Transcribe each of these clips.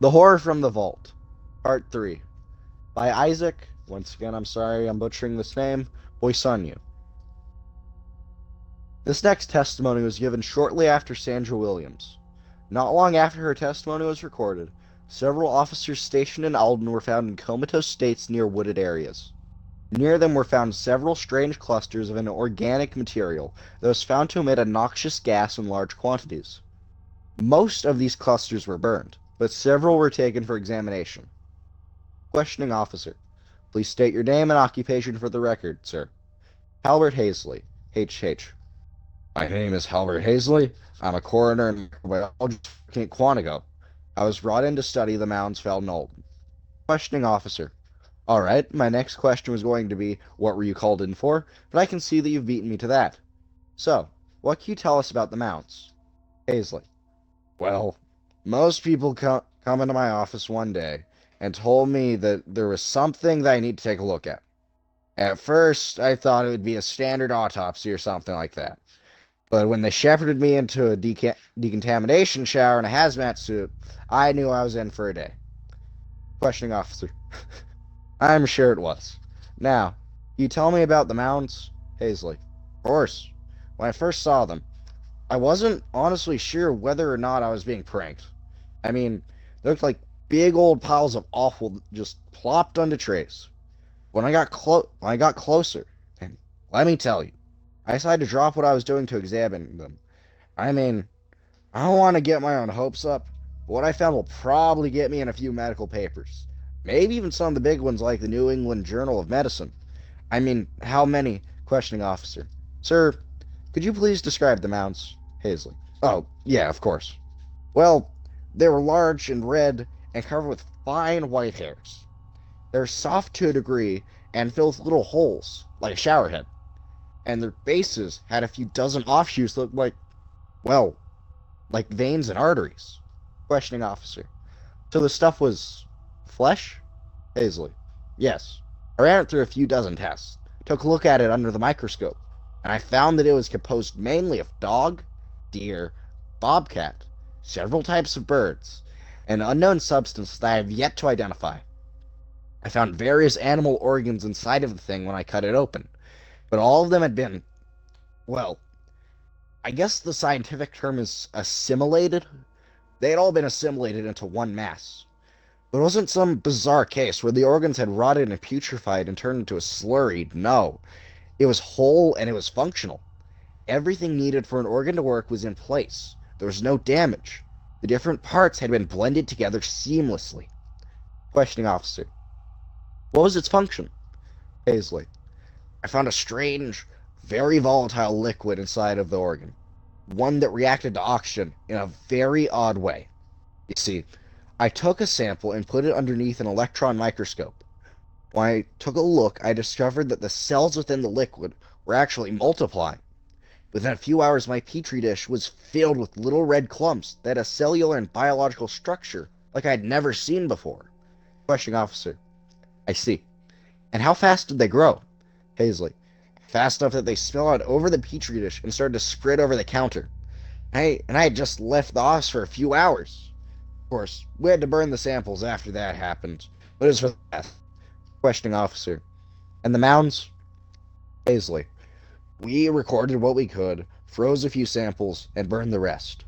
The Horror from the Vault, Part 3, by Isaac, once again, I'm sorry I'm butchering this name, Boissnneau. This next testimony was given shortly after Sandra Williams. Not long after her testimony was recorded, several officers stationed in Alden were found in comatose states near wooded areas. Near them were found several strange clusters of an organic material that was found to emit a noxious gas in large quantities. Most of these clusters were burned, but several were taken for examination. Questioning officer. Please state your name and occupation for the record, sir. Halbert Hazley, H.H. My name is Halbert Hazley. I'm a coroner and microbiologist working at Quantico. I was brought in to study the mounds found in Alton. Questioning officer. All right, my next question was going to be, what were you called in for? But I can see that you've beaten me to that. So, what can you tell us about the mounds? Hazley. Well, most people come into my office one day and told me that there was something that I need to take a look at. At first, I thought it would be a standard autopsy or something like that. But when they shepherded me into a decontamination shower in a hazmat suit, I knew I was in for a day. Questioning officer. I'm sure it was. Now, can you tell me about the mounds? Hazley. Of course. When I first saw them, I wasn't honestly sure whether or not I was being pranked. I mean, they looked like big old piles of offal just plopped onto trays. When I got closer, and let me tell you, I decided to drop what I was doing to examine them. I mean, I don't want to get my own hopes up, but what I found will probably get me in a few medical papers. Maybe even some of the big ones like the New England Journal of Medicine. I mean, how many? Questioning officer. Sir, could you please describe the mounts? Hazley. Oh, yeah, of course. Well, they were large and red and covered with fine white hairs. They're soft to a degree and filled with little holes, like a shower head. And their bases had a few dozen offshoots that looked like, well, like veins and arteries. Questioning officer. So the stuff was flesh? Hazley. Yes. I ran it through a few dozen tests, took a look at it under the microscope, and I found that it was composed mainly of dog, deer, bobcat, several types of birds, an unknown substance that I have yet to identify. I found various animal organs inside of the thing when I cut it open, but all of them had been, well, I guess the scientific term is assimilated. They had all been assimilated into one mass. But it wasn't some bizarre case where the organs had rotted and putrefied and turned into a slurry. No. It was whole and it was functional. Everything needed for an organ to work was in place. There was no damage. The different parts had been blended together seamlessly. Questioning officer. What was its function? Hazley. I found a strange, very volatile liquid inside of the organ. One that reacted to oxygen in a very odd way. You see, I took a sample and put it underneath an electron microscope. When I took a look, I discovered that the cells within the liquid were actually multiplying. Within a few hours, my petri dish was filled with little red clumps that had a cellular and biological structure like I had never seen before. Questioning officer. I see. And how fast did they grow? Hazley. Fast enough that they spilled out over the petri dish and started to spread over the counter. And I had just left the office for a few hours. Of course, we had to burn the samples after that happened, but it was for the best. Questioning officer. And the mounds? Hazley. We recorded what we could, froze a few samples, and burned the rest.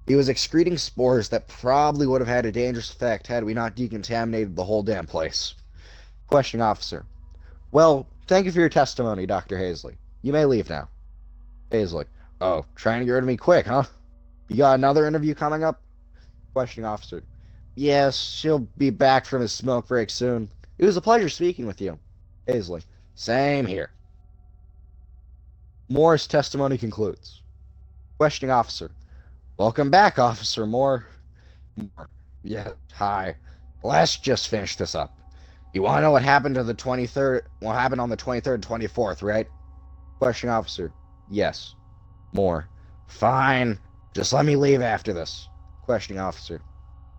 He was excreting spores that probably would have had a dangerous effect had we not decontaminated the whole damn place. Questioning officer. Well, thank you for your testimony, Dr. Hazley. You may leave now. Hazley. Oh, trying to get rid of me quick, huh? You got another interview coming up? Questioning officer. Yes, she'll be back from his smoke break soon. It was a pleasure speaking with you. Hazley. Same here. Moore's testimony concludes. Questioning officer. Welcome back, Officer Moore. Moore. Yeah, hi. Let's just finish this up. You want to know what happened to the 23rd? What happened on the 23rd and 24th, right? Questioning officer. Yes. Moore. Fine. Just let me leave after this. Questioning officer.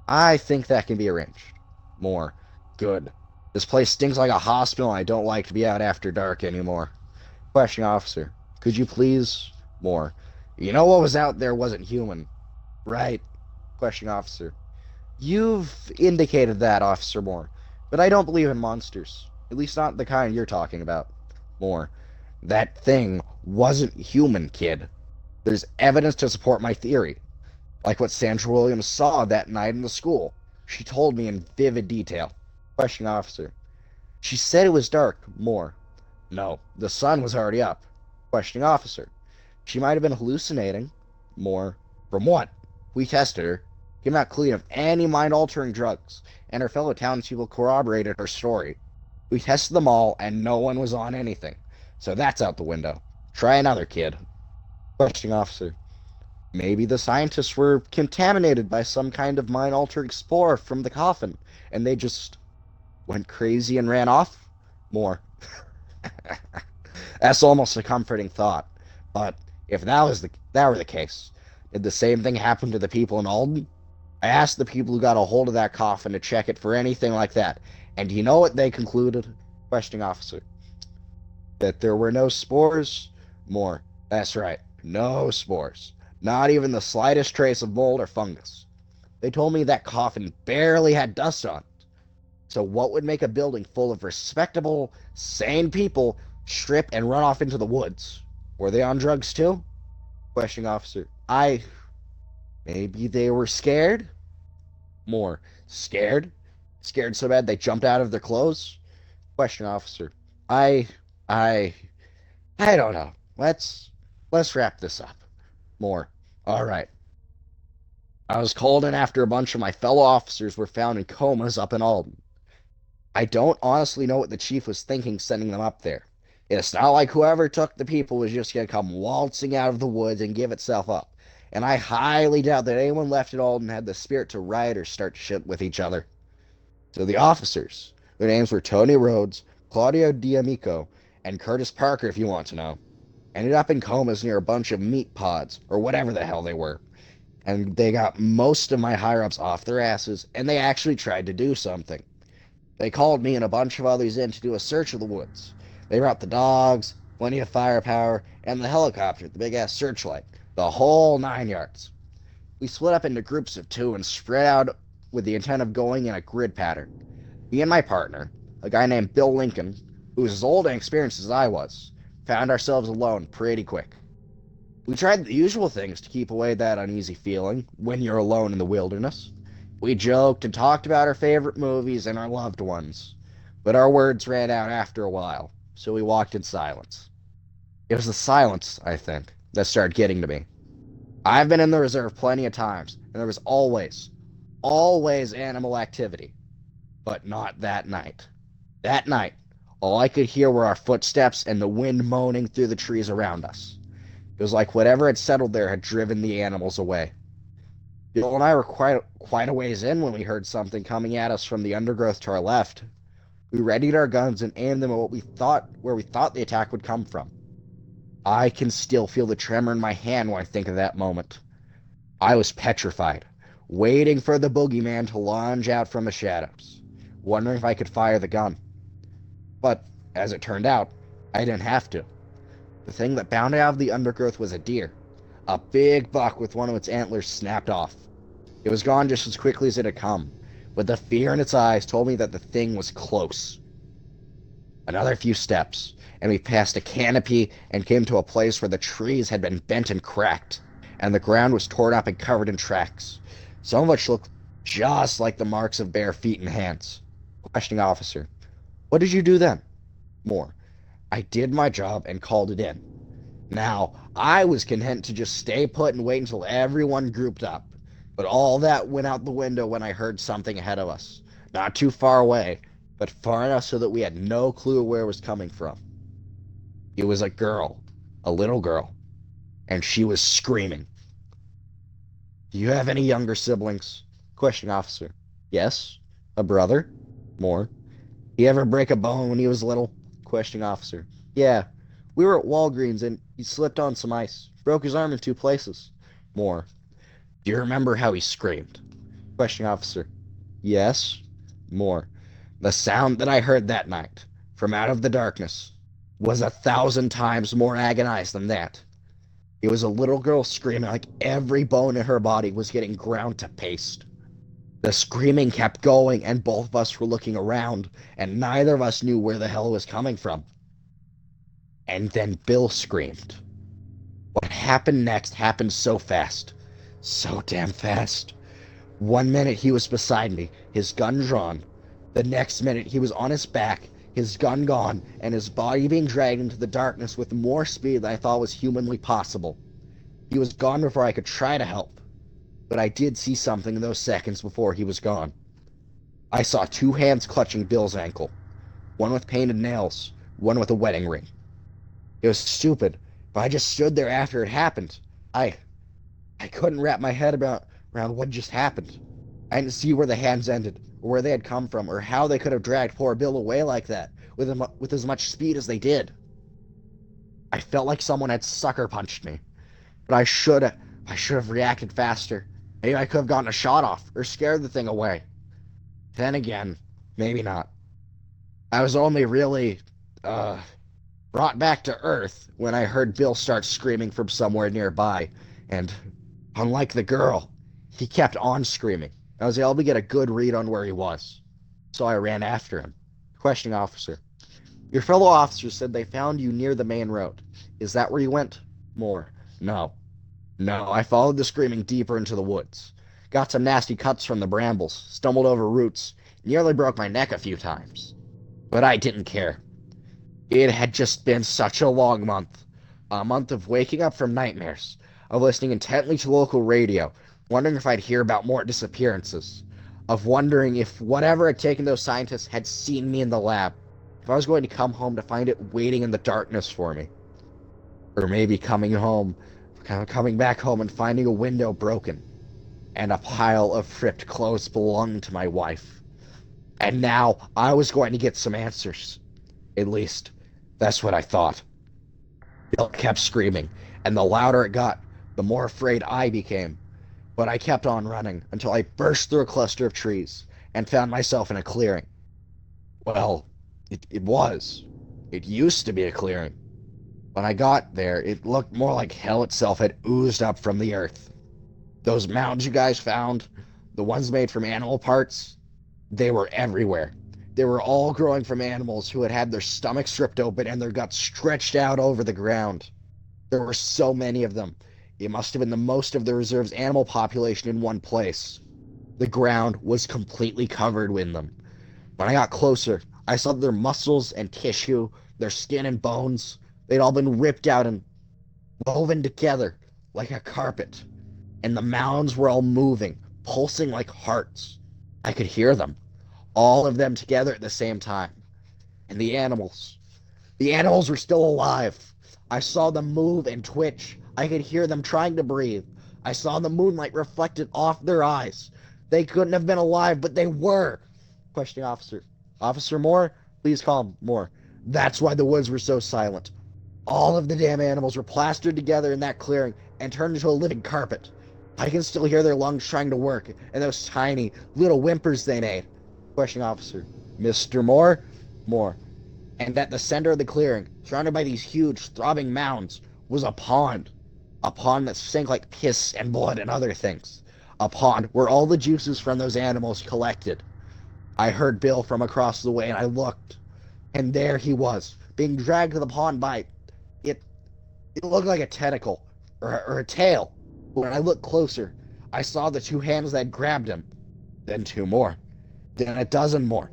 I think that can be arranged. Moore. Good. This place stinks like a hospital and I don't like to be out after dark anymore. Questioning officer. Could you please? Moore. You know what was out there wasn't human. Right. Questioning officer. You've indicated that, Officer Moore, but I don't believe in monsters. At least not the kind you're talking about. Moore, that thing wasn't human, kid. There's evidence to support my theory, like what Sandra Williams saw that night in the school. She told me in vivid detail. Questioning officer. She said it was dark. Moore. No, the sun was already up. Questioning officer. She might have been hallucinating. Moore. From what? We tested her. Came out clean of any mind-altering drugs, and her fellow townspeople corroborated her story. We tested them all, and no one was on anything. So that's out the window. Try another, kid. Questioning officer. Maybe the scientists were contaminated by some kind of mind-altering spore from the coffin, and they just went crazy and ran off? Moore. That's almost a comforting thought. But if that were the case, did the same thing happen to the people in Alden? I asked the people who got a hold of that coffin to check it for anything like that, and do you know what they concluded? Questioning officer. That there were no spores? Moore. That's right, no spores. Not even the slightest trace of mold or fungus. They told me that coffin barely had dust on it. So what would make a building full of respectable, sane people strip and run off into the woods? Were they on drugs too? Questioning officer. Maybe they were scared? Moore. Scared? Scared so bad they jumped out of their clothes? Question officer. I, I, I don't know. Let's wrap this up. Moore. All right. I was called in after a bunch of my fellow officers were found in comas up in Alden. I don't honestly know what the chief was thinking sending them up there. It's not like whoever took the people was just going to come waltzing out of the woods and give itself up. And I highly doubt that anyone left at Alden had the spirit to riot or start shit with each other. So the officers, their names were Tony Rhodes, Claudio D'Amico, and Curtis Parker, if you want to know, ended up in comas near a bunch of meat pods, or whatever the hell they were. And they got most of my higher-ups off their asses, and they actually tried to do something. They called me and a bunch of others in to do a search of the woods. They brought the dogs, plenty of firepower, and the helicopter, the big-ass searchlight, the whole 9 yards. We split up into groups of 2 and spread out with the intent of going in a grid pattern. Me and my partner, a guy named Bill Lincoln, who was as old and experienced as I was, found ourselves alone pretty quick. We tried the usual things to keep away that uneasy feeling when you're alone in the wilderness. We joked and talked about our favorite movies and our loved ones, but our words ran out after a while, so we walked in silence. It was the silence, I think, that started getting to me. I've been in the reserve plenty of times, and there was always animal activity, but not that night. That night, all I could hear were our footsteps and the wind moaning through the trees around us. It was like whatever had settled there had driven the animals away. Bill and I were quite a ways in when we heard something coming at us from the undergrowth to our left. We readied our guns and aimed them at where we thought the attack would come from. I can still feel the tremor in my hand when I think of that moment. I was petrified, waiting for the boogeyman to lunge out from the shadows, wondering if I could fire the gun. But, as it turned out, I didn't have to. The thing that bounded out of the undergrowth was a deer, a big buck with one of its antlers snapped off. It was gone just as quickly as it had come, but the fear in its eyes told me that the thing was close. Another few steps, and we passed a canopy and came to a place where the trees had been bent and cracked, and the ground was torn up and covered in tracks, some of which looked just like the marks of bare feet and hands. Questioning officer. What did you do then? Moore. I did my job and called it in. Now, I was content to just stay put and wait until everyone grouped up, but all that went out the window when I heard something ahead of us. Not too far away, but far enough so that we had no clue where it was coming from. It was a girl, a little girl, and she was screaming. Do you have any younger siblings? Questioning officer. Yes. A brother? Moore. He ever break a bone when he was little? Questioning officer. Yeah. We were at Walgreens and he slipped on some ice. Broke his arm in 2 places. Moore. Do you remember how he screamed? Questioning officer. Yes. Moore. The sound that I heard that night, from out of the darkness, was 1,000 times more agonized than that. It was a little girl screaming like every bone in her body was getting ground to paste. The screaming kept going, and both of us were looking around, and neither of us knew where the hell it was coming from. And then Bill screamed. What happened next happened so fast. So damn fast. One minute he was beside me, his gun drawn. The next minute he was on his back, his gun gone, and his body being dragged into the darkness with more speed than I thought was humanly possible. He was gone before I could try to help, but I did see something in those seconds before he was gone. I saw two hands clutching Bill's ankle, one with painted nails, one with a wedding ring. It was stupid, but I just stood there after it happened. I I couldn't wrap my head around what just happened. I didn't see where the hands ended, or where they had come from, or how they could have dragged poor Bill away like that, with as much speed as they did. I felt like someone had sucker punched me, but I should have reacted faster. Maybe I could have gotten a shot off, or scared the thing away. Then again, maybe not. I was only really, brought back to Earth when I heard Bill start screaming from somewhere nearby, and unlike the girl, he kept on screaming. I was able to get a good read on where he was, so I ran after him. Questioning officer. Your fellow officers said they found you near the main road. Is that where you went? More. No. No, I followed the screaming deeper into the woods. Got some nasty cuts from the brambles, stumbled over roots, nearly broke my neck a few times. But I didn't care. It had just been such a long month. A month of waking up from nightmares, of listening intently to local radio, wondering if I'd hear about more disappearances, of wondering if whatever had taken those scientists had seen me in the lab, if I was going to come home to find it waiting in the darkness for me. Or maybe coming back home and finding a window broken, and a pile of ripped clothes belonging to my wife. And now I was going to get some answers. At least, that's what I thought. Bill kept screaming, and the louder it got, the more afraid I became. But I kept on running until I burst through a cluster of trees and found myself in a clearing. Well, it was. It used to be a clearing. When I got there, it looked more like hell itself had oozed up from the earth. Those mounds you guys found, the ones made from animal parts, they were everywhere. They were all growing from animals who had had their stomachs ripped open and their guts stretched out over the ground. There were so many of them. It must have been the most of the reserve's animal population in one place. The ground was completely covered with them. When I got closer, I saw their muscles and tissue, their skin and bones. They'd all been ripped out and woven together like a carpet. And the mounds were all moving, pulsing like hearts. I could hear them, all of them together at the same time. And the animals were still alive. I saw them move and twitch. I could hear them trying to breathe. I saw the moonlight reflected off their eyes. They couldn't have been alive, but they were. Questioning officer. Officer Moore? Please call him Moore. That's why the woods were so silent. All of the damn animals were plastered together in that clearing and turned into a living carpet. I can still hear their lungs trying to work and those tiny little whimpers they made. Questioning officer. Mr. Moore? Moore. And at the center of the clearing, surrounded by these huge, throbbing mounds, was a pond. A pond that stank like piss and blood and other things. A pond where all the juices from those animals collected. I heard Bill from across the way and I looked. And there he was, being dragged to the pond by... It looked like a tentacle, or a tail. But when I looked closer, I saw the two hands that had grabbed him. Then two more. Then a dozen more.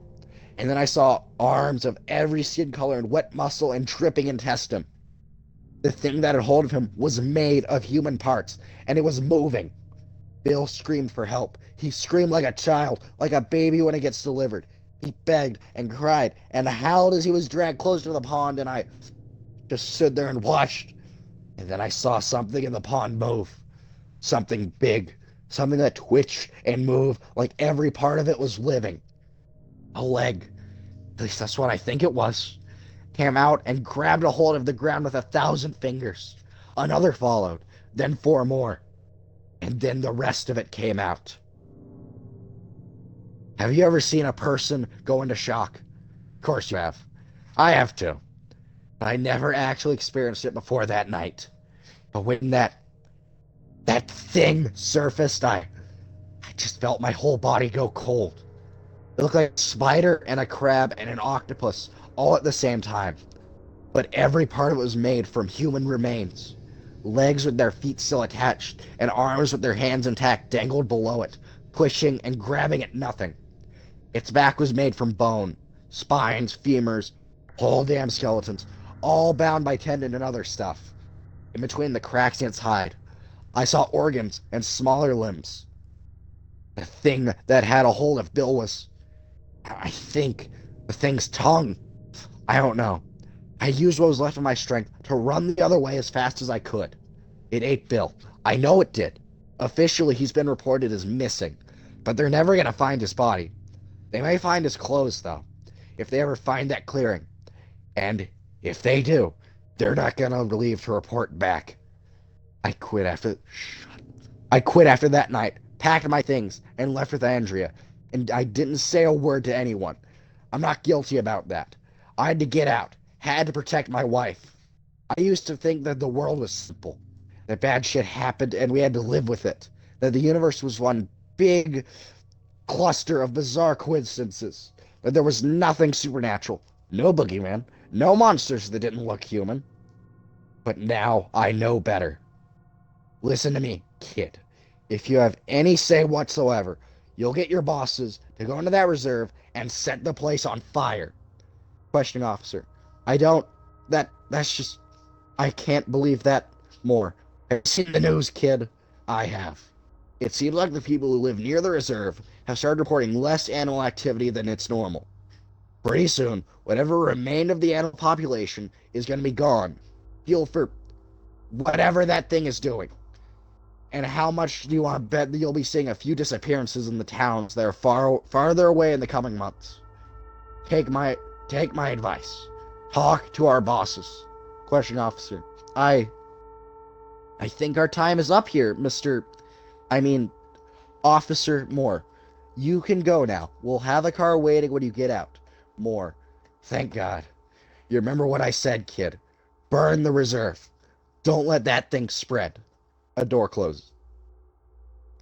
And then I saw arms of every skin color and wet muscle and dripping intestine. The thing that had hold of him was made of human parts, and it was moving. Bill screamed for help. He screamed like a child, like a baby when it gets delivered. He begged and cried and howled as he was dragged closer to the pond, and I just stood there and watched. And then I saw something in the pond move. Something big. Something that twitched and moved like every part of it was living. A leg. At least that's what I think it was. Came out and grabbed a hold of the ground with 1,000 fingers. Another followed. Then 4 more. And then the rest of it came out. Have you ever seen a person go into shock? Of course you have. I have too. But I never actually experienced it before that night. But when that thing surfaced, I I just felt my whole body go cold. It looked like a spider and a crab and an octopus all at the same time. But every part of it was made from human remains. Legs with their feet still attached, and arms with their hands intact dangled below it, pushing and grabbing at nothing. Its back was made from bone, spines, femurs, whole damn skeletons, all bound by tendon and other stuff. In between the cracks in its hide, I saw organs and smaller limbs. The thing that had a hold of Bill was, I think, the thing's tongue. I don't know. I used what was left of my strength to run the other way as fast as I could. It ate Bill. I know it did. Officially, he's been reported as missing, but they're never going to find his body. They may find his clothes, though, if they ever find that clearing. And if they do, they're not going to leave to report back. I quit after... I quit after that night, packed my things, and left with Andrea, and I didn't say a word to anyone. I'm not guilty about that. I had to get out, had to protect my wife. I used to think that the world was simple, that bad shit happened and we had to live with it, that the universe was one big cluster of bizarre coincidences, that there was nothing supernatural, no boogeyman, no monsters that didn't look human. But now I know better. Listen to me, kid. If you have any say whatsoever, you'll get your bosses to go into that reserve and set the place on fire. Questioning officer. I don't... That's just... I can't believe that more. I've seen the news, kid. I have. It seems like the people who live near the reserve have started reporting less animal activity than it's normal. Pretty soon, whatever remained of the animal population is going to be gone. Fuel for whatever that thing is doing. And how much do you want to bet that you'll be seeing a few disappearances in the towns that are farther away in the coming months? Take my advice. Talk to our bosses. Question officer. I think our time is up here, Officer Moore. You can go now. We'll have a car waiting when you get out. Moore. Thank God. You remember what I said, kid. Burn the reserve. Don't let that thing spread. A door closes.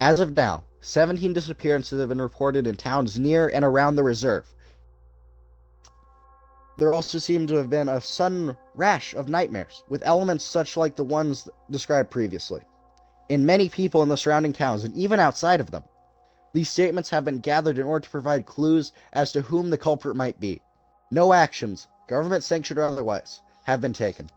As of now, 17 disappearances have been reported in towns near and around the reserve. There also seemed to have been a sudden rash of nightmares, with elements such like the ones described previously, in many people in the surrounding towns and even outside of them. These statements have been gathered in order to provide clues as to whom the culprit might be. No actions, government sanctioned or otherwise, have been taken.